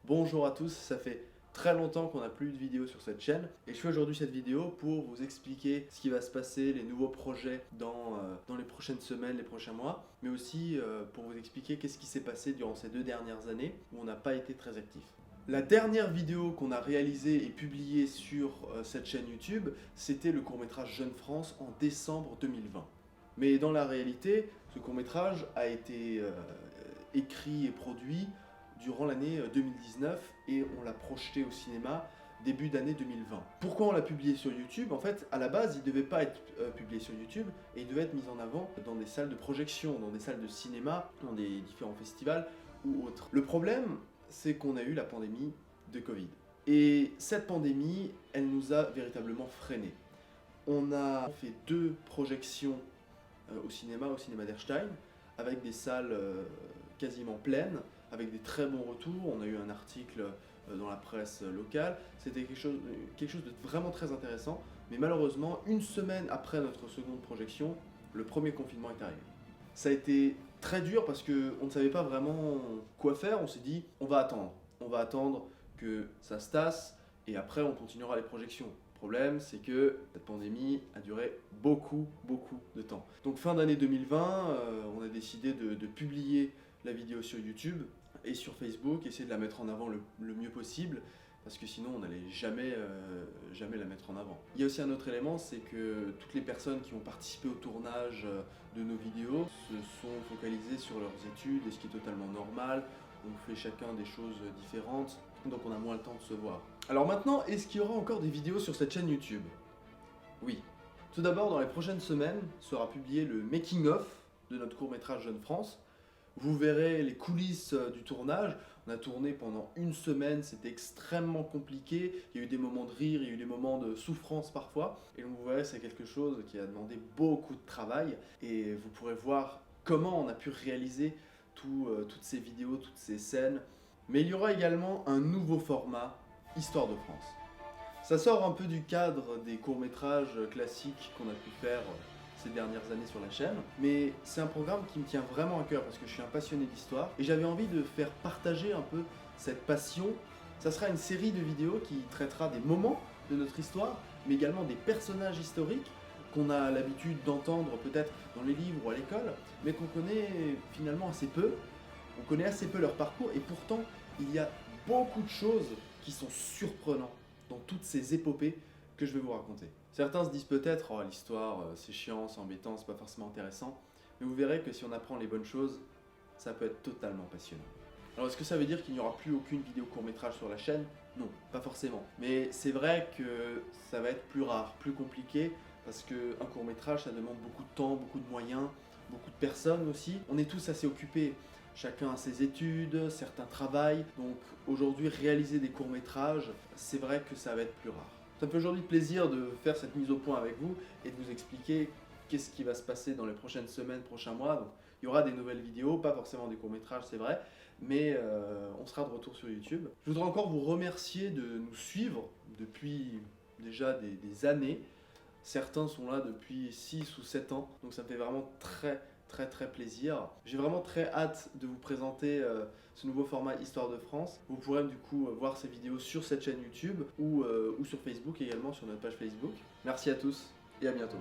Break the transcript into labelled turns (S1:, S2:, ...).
S1: Bonjour à tous, ça fait très longtemps qu'on n'a plus eu de vidéo sur cette chaîne et je fais aujourd'hui cette vidéo pour vous expliquer ce qui va se passer, les nouveaux projets dans les prochaines semaines, les prochains mois, mais aussi pour vous expliquer qu'est-ce qui s'est passé durant ces 2 dernières années où on n'a pas été très actif. La dernière vidéo qu'on a réalisée et publiée sur cette chaîne YouTube, c'était le court-métrage Jeune France en décembre 2020. Mais dans la réalité, ce court-métrage a été écrit et produit durant l'année 2019 et on l'a projeté au cinéma début d'année 2020. Pourquoi on l'a publié sur YouTube? En fait, à la base, il ne devait pas être publié sur YouTube et il devait être mis en avant dans des salles de projection, dans des salles de cinéma, dans des différents festivals ou autres. Le problème, c'est qu'on a eu la pandémie de Covid. Et cette pandémie, elle nous a véritablement freinés. On a fait 2 projections au cinéma d'Erstein, avec des salles quasiment pleines, avec des très bons retours. On a eu un article dans la presse locale. C'était quelque chose de vraiment très intéressant. Mais malheureusement, une semaine après notre seconde projection, le premier confinement est arrivé. Ça a été très dur parce qu'on ne savait pas vraiment quoi faire. On s'est dit, on va attendre. On va attendre que ça se tasse et après on continuera les projections. Le problème, c'est que cette pandémie a duré beaucoup de temps. Donc fin d'année 2020, on a décidé de publier la vidéo sur YouTube et sur Facebook, essayer de la mettre en avant le mieux possible, parce que sinon on n'allait jamais la mettre en avant. Il y a aussi un autre élément, c'est que toutes les personnes qui ont participé au tournage de nos vidéos se sont focalisées sur leurs études, et ce qui est totalement normal. On fait chacun des choses différentes, donc on a moins le temps de se voir. Alors maintenant, est-ce qu'il y aura encore des vidéos sur cette chaîne YouTube? Oui. Tout d'abord, dans les prochaines semaines, sera publié le making-of de notre court-métrage Jeune France. Vous verrez les coulisses du tournage. On a tourné pendant une semaine, c'était extrêmement compliqué. Il y a eu des moments de rire, il y a eu des moments de souffrance parfois. Et donc vous verrez, c'est quelque chose qui a demandé beaucoup de travail. Et vous pourrez voir comment on a pu réaliser toutes ces vidéos, toutes ces scènes. Mais il y aura également un nouveau format, Histoire de France. Ça sort un peu du cadre des courts-métrages classiques qu'on a pu faire ces dernières années sur la chaîne, mais c'est un programme qui me tient vraiment à cœur parce que je suis un passionné d'histoire et j'avais envie de faire partager un peu cette passion. Ça sera une série de vidéos qui traitera des moments de notre histoire, mais également des personnages historiques qu'on a l'habitude d'entendre peut-être dans les livres ou à l'école, mais qu'on connaît finalement assez peu. On connaît assez peu leur parcours et pourtant il y a beaucoup de choses qui sont surprenantes dans toutes ces épopées que je vais vous raconter. Certains se disent peut-être, oh l'histoire c'est chiant, c'est embêtant, c'est pas forcément intéressant, mais vous verrez que si on apprend les bonnes choses, ça peut être totalement passionnant. Alors est-ce que ça veut dire qu'il n'y aura plus aucune vidéo court-métrage sur la chaîne? Non, pas forcément. Mais c'est vrai que ça va être plus rare, plus compliqué, parce qu'un court-métrage ça demande beaucoup de temps, beaucoup de moyens, beaucoup de personnes aussi. On est tous assez occupés. Chacun a ses études, certains travaillent, donc aujourd'hui réaliser des courts-métrages, c'est vrai que ça va être plus rare. Ça me fait aujourd'hui plaisir de faire cette mise au point avec vous et de vous expliquer qu'est-ce qui va se passer dans les prochaines semaines, prochains mois. Donc, il y aura des nouvelles vidéos, pas forcément des courts-métrages, c'est vrai, mais on sera de retour sur YouTube. Je voudrais encore vous remercier de nous suivre depuis déjà des années. Certains sont là depuis 6 ou 7 ans, donc ça me fait vraiment très plaisir. J'ai vraiment très hâte de vous présenter ce nouveau format Histoire de France. Vous pourrez du coup voir ces vidéos sur cette chaîne YouTube ou sur Facebook également, sur notre page Facebook. Merci à tous et à bientôt.